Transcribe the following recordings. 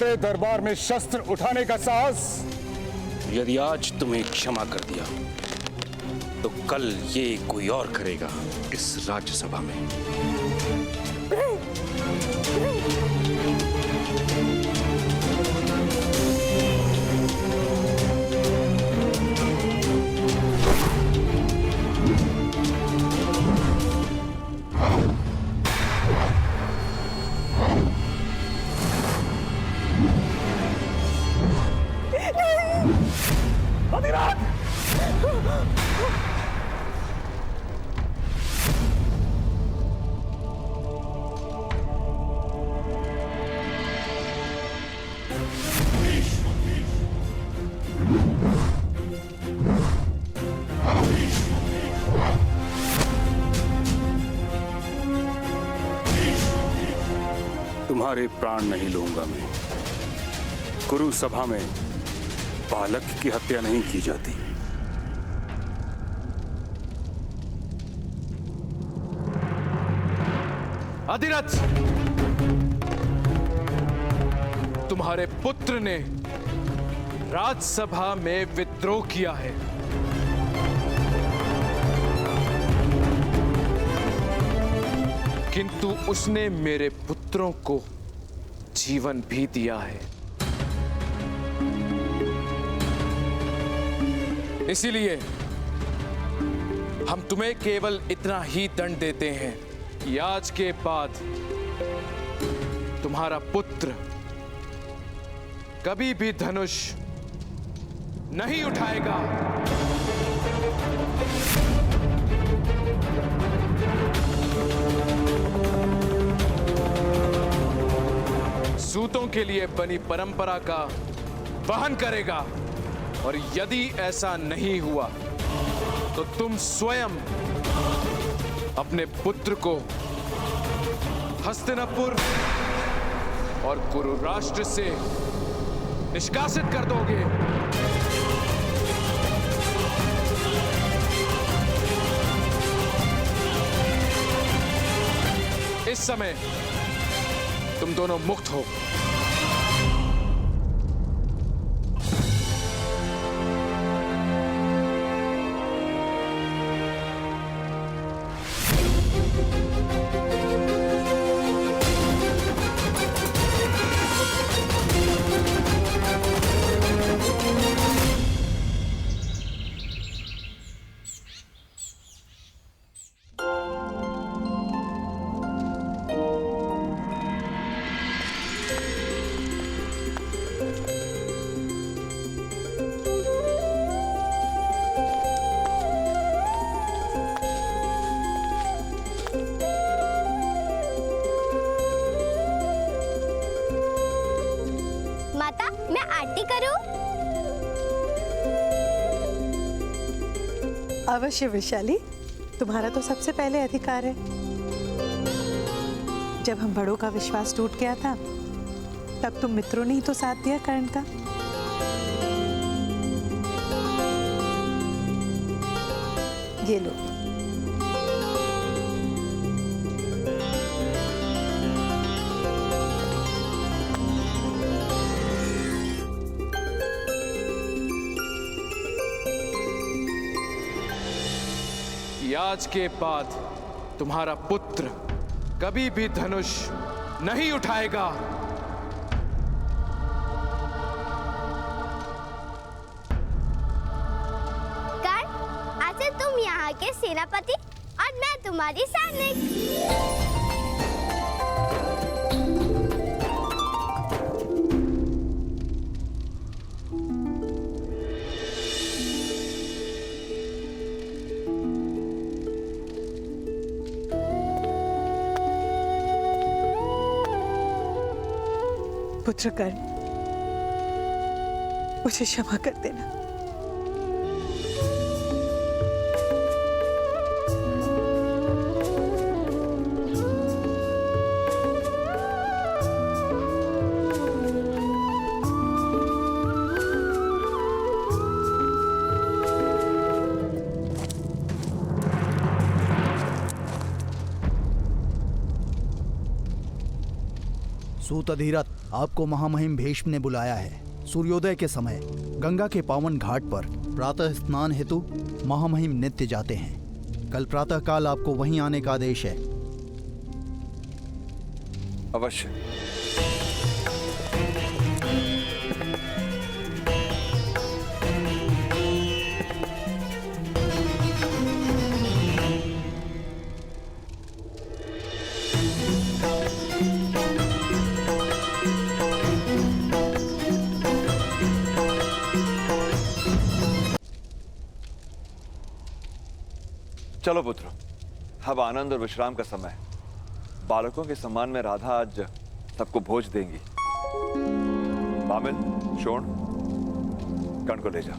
तुम्हारे दरबार में शस्त्र उठाने का साहस? यदि आज तुम्हें क्षमा कर दिया तो कल ये कोई और करेगा इस राज्यसभा में। तुम्हारे प्राण नहीं लूंगा मैं। कुरु सभा में बालक की हत्या नहीं की जाती। अधिरथ, तुम्हारे पुत्र ने राज्यसभा में विद्रोह किया है। किंतु उसने मेरे पुत्रों को जीवन भी दिया है। इसीलिए हम तुम्हें केवल इतना ही दंड देते हैं कि आज के बाद तुम्हारा पुत्र कभी भी धनुष नहीं उठाएगा। सूतों के लिए बनी परंपरा का वहन करेगा, और यदि ऐसा नहीं हुआ तो तुम स्वयं अपने पुत्र को हस्तिनापुर और कुरु राष्ट्र से निष्कासित कर दोगे। इस समय तुम दोनों मुक्त हो। माता, मैं आरती करूं? अवश्य वैशाली, तुम्हारा तो सबसे पहले अधिकार है। जब हम बड़ों का विश्वास टूट गया था, तब तुम मित्रों ने ही तो साथ दिया कर्ण का। ये लो। आज के बाद तुम्हारा पुत्र कभी भी धनुष नहीं उठाएगा। कर्ण, आज से तुम यहाँ के सेनापति और मैं तुम्हारी सैनिक। पुत्र कर्ण, मुझे क्षमा कर देना। सूत अधिरथ, आपको महामहिम भीष्म ने बुलाया है। सूर्योदय के समय गंगा के पावन घाट पर प्रातः स्नान हेतु महामहिम नित्य जाते हैं। कल प्रातःकाल आपको वहीं आने का आदेश है। अवश्य। चलो पुत्र, अब आनंद और विश्राम का समय। बालकों के सम्मान में राधा आज सबको भोज देंगी। बामिल, शोण, कर्ण को ले जा।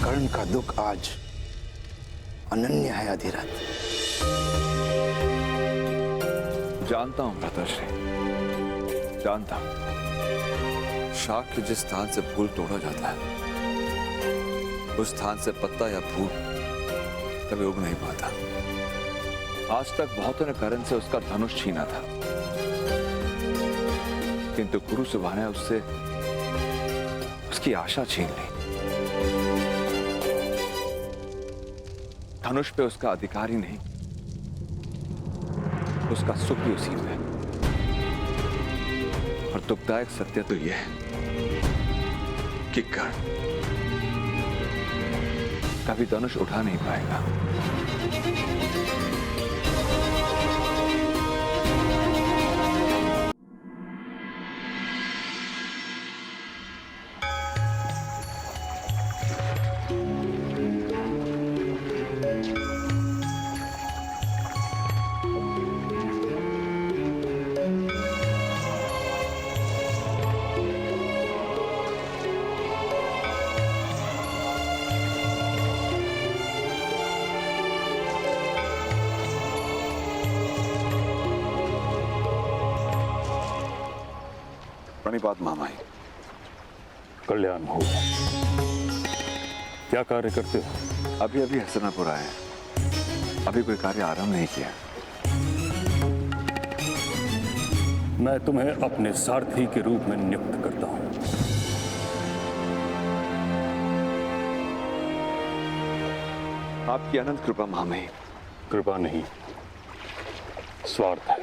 कर्ण का दुख आज अनन्य है अधिरथ। जानता हूं भ्राताश्री, जानता हूं। शाख के जिस स्थान से फूल तोड़ा जाता है, उस स्थान से पत्ता या फूल कभी उग नहीं पाता। आज तक बहुतों ने कर्ण से उसका धनुष छीना था, किंतु गुरु सुबह ने उससे उसकी आशा छीन ली। धनुष पे उसका अधिकार ही नहीं, उसका सुख भी उसी में है। और दुखदायक सत्य तो यह है कि कर्ण कभी धनुष उठा नहीं पाएगा। प्रणिपात मामाई। कल्याण हो। क्या कार्य करते हो? अभी अभी हसनापुर आए, अभी कोई कार्य आरंभ नहीं किया। मैं तुम्हें अपने सारथी के रूप में नियुक्त करता हूं। आपकी अनंत कृपा मामाई। कृपा नहीं, स्वार्थ है।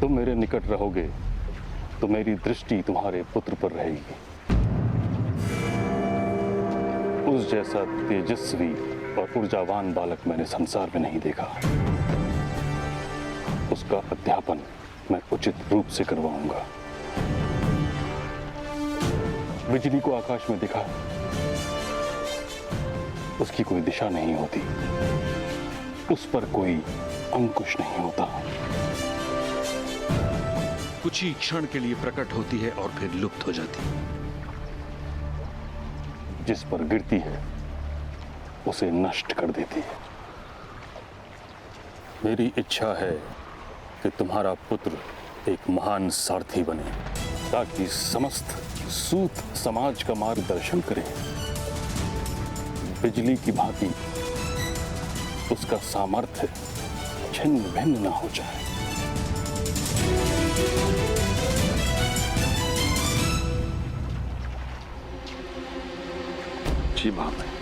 तुम मेरे निकट रहोगे तो मेरी दृष्टि तुम्हारे पुत्र पर रहेगी। उस जैसा तेजस्वी और ऊर्जावान बालक मैंने संसार में नहीं देखा। उसका अध्यापन मैं उचित रूप से करवाऊंगा। बिजली को आकाश में दिखा, उसकी कोई दिशा नहीं होती, उस पर कोई अंकुश नहीं होता। कुछ ही क्षण के लिए प्रकट होती है और फिर लुप्त हो जाती है। जिस पर गिरती है उसे नष्ट कर देती है। मेरी इच्छा है कि तुम्हारा पुत्र एक महान सारथी बने, ताकि समस्त सूत समाज का मार्गदर्शन करे। बिजली की भांति उसका सामर्थ्य छिन्न भिन्न न हो जाए। जी मामाई।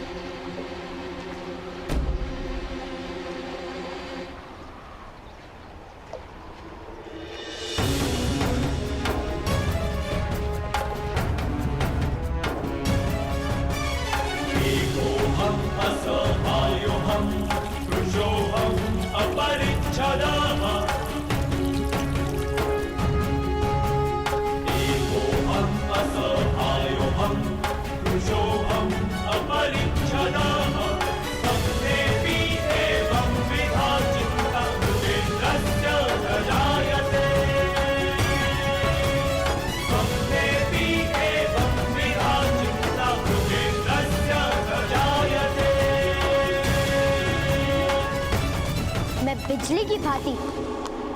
बिजली की भांति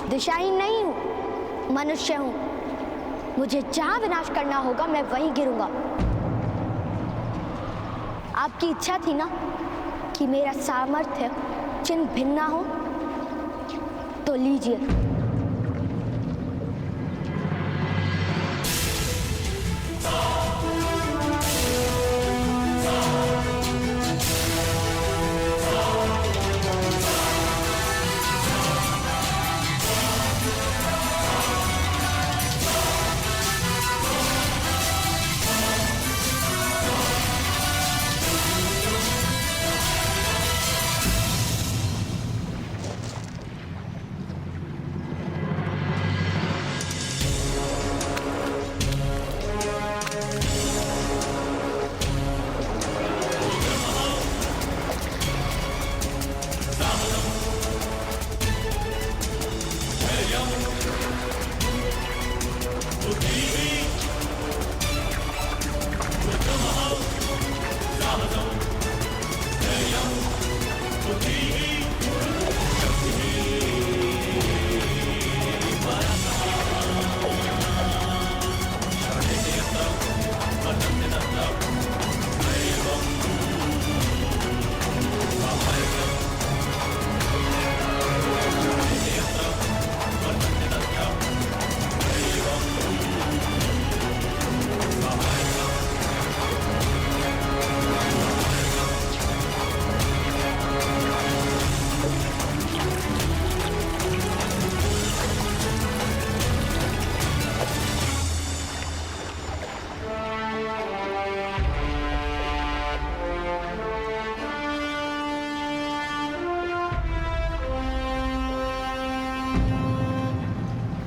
दिशाहीन नहीं हूं, मनुष्य हूं। मुझे जहां विनाश करना होगा मैं वहीं गिरूंगा। आपकी इच्छा थी ना कि मेरा सामर्थ्य चिन्ह भिन्न ना हो, तो लीजिए।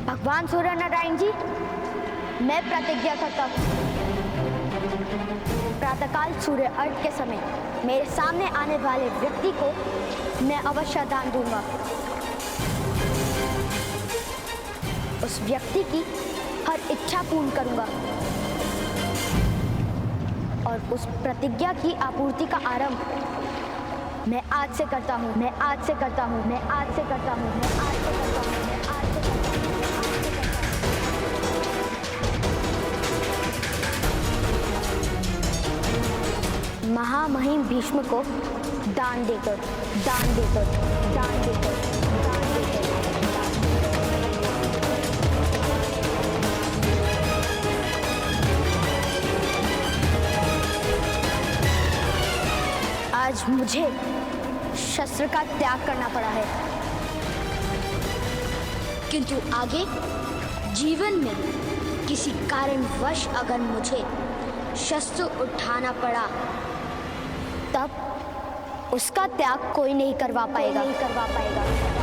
भगवान सूर्य नारायण जी, मैं प्रतिज्ञा करता हूँ, प्रातःकाल सूर्य अर्घ के समय मेरे सामने आने वाले व्यक्ति को मैं अवश्य दान दूंगा। उस व्यक्ति की हर इच्छा पूर्ण करूंगा और उस प्रतिज्ञा की आपूर्ति का आरंभ मैं आज से करता हूँ। मैं आज से करता हूँ। मैं आज से करता हूँ। मैं आज से करता हूँ। मैं आज से करता हूँ। महामहिम भीष्म को दान देकर, दान देकर, दान देकर, दान देकर, आज मुझे शस्त्र का त्याग करना पड़ा है, किंतु आगे जीवन में किसी कारणवश अगर मुझे शस्त्र उठाना पड़ा तब उसका त्याग कोई नहीं करवा पाएगा। नहीं करवा पाएगा।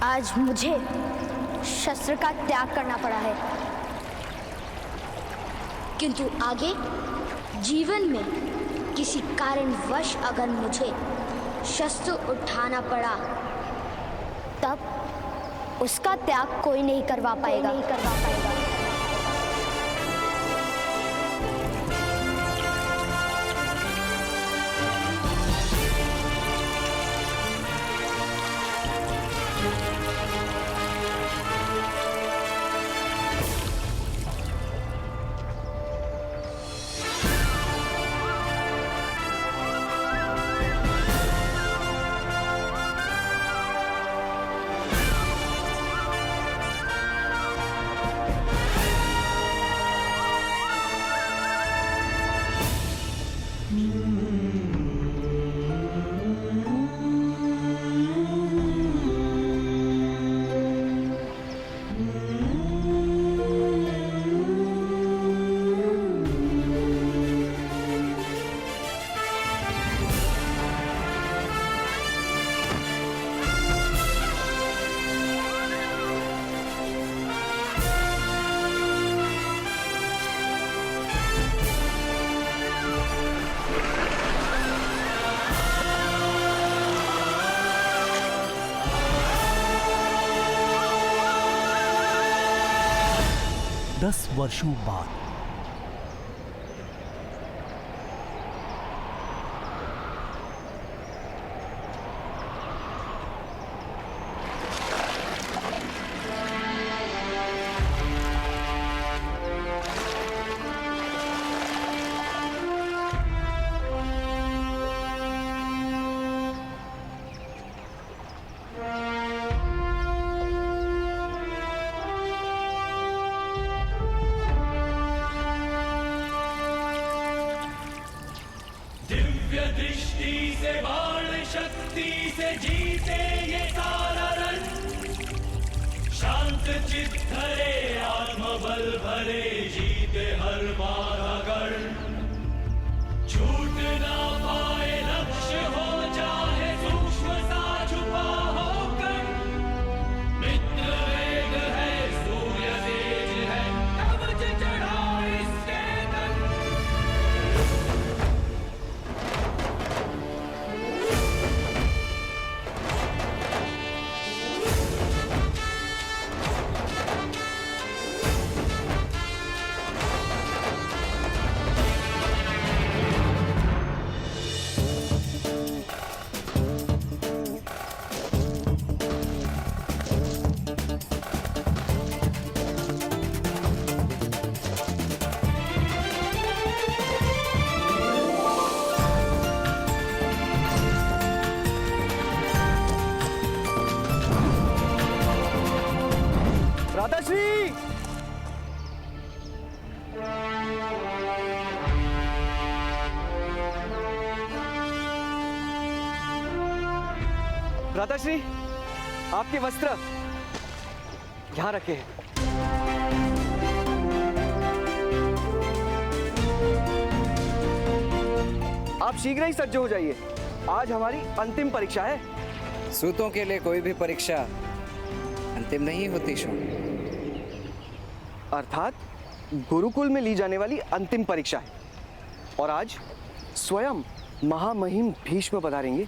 आज मुझे शस्त्र का त्याग करना पड़ा है, किंतु आगे जीवन में किसी कारणवश अगर मुझे शस्त्र उठाना पड़ा तब उसका त्याग कोई नहीं करवा पाएगा। नहीं करवा पाएगा। 10 वर्षों बाद। दिव्य दृष्टि से बाण शक्ति से जीते ये सारा रण, शांत चित्त धरे आत्मबल भरे जीते हर बाधा गढ़, छूट ना पाए लक्ष्य हो चाहे सूक्ष्म सा छुपा होकर, मित्र वेग है सूर्य तेज है कवच चढ़ा इसके तन। भ्राताश्री, भ्राताश्री, आपके वस्त्र यहां रखे हैं। आप शीघ्र ही सज्ज हो जाइए, आज हमारी अंतिम परीक्षा है। सूतों के लिए कोई भी परीक्षा अंतिम नहीं होती शोण। अर्थात गुरुकुल में ली जाने वाली अंतिम परीक्षा है, और आज स्वयं महामहिम भीष्म पधारेंगे।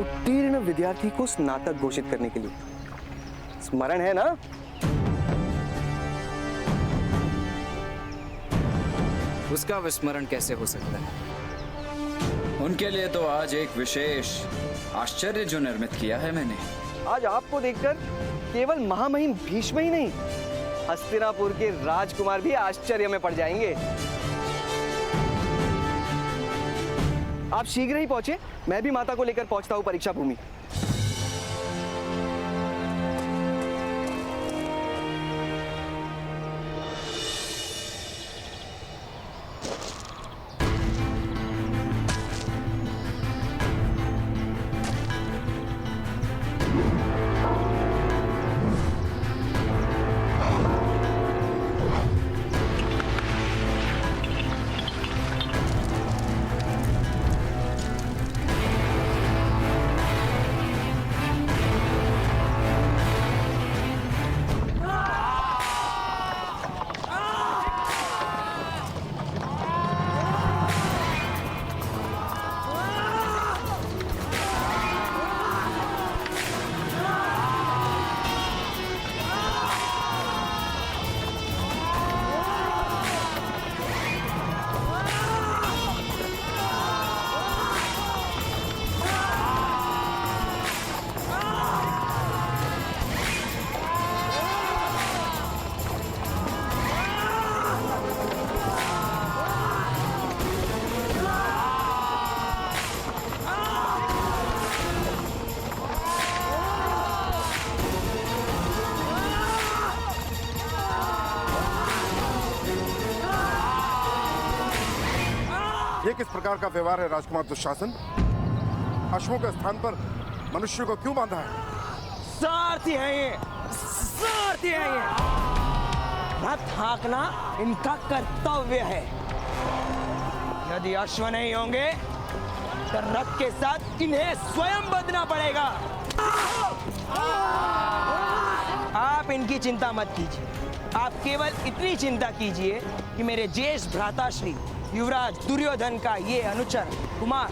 उत्तीर्ण विद्यार्थी को स्नातक घोषित करने के लिए। स्मरण है ना? उसका विस्मरण कैसे हो सकता है? उनके लिए तो आज एक विशेष आश्चर्य जो निर्मित किया है मैंने। आज आपको देखकर केवल महामहिम भीष्म ही नहीं, हस्तिनापुर के राजकुमार भी आश्चर्य में पड़ जाएंगे। आप शीघ्र ही पहुंचे, मैं भी माता को लेकर पहुंचता हूं परीक्षा भूमि। ये किस प्रकार का व्यवहार है राजकुमार दुशासन? अश्वों के स्थान पर मनुष्य को क्यों बांधा है? सारथी है ये, सारथी है ये। रथ हाँकना इनका कर्तव्य है। यदि अश्व नहीं होंगे तो रथ के साथ इन्हें स्वयं बंधना पड़ेगा। आप इनकी चिंता मत कीजिए, आप केवल इतनी चिंता कीजिए कि मेरे ज्येष्ठ भ्राताश्री युवराज दुर्योधन का ये अनुचर कुमार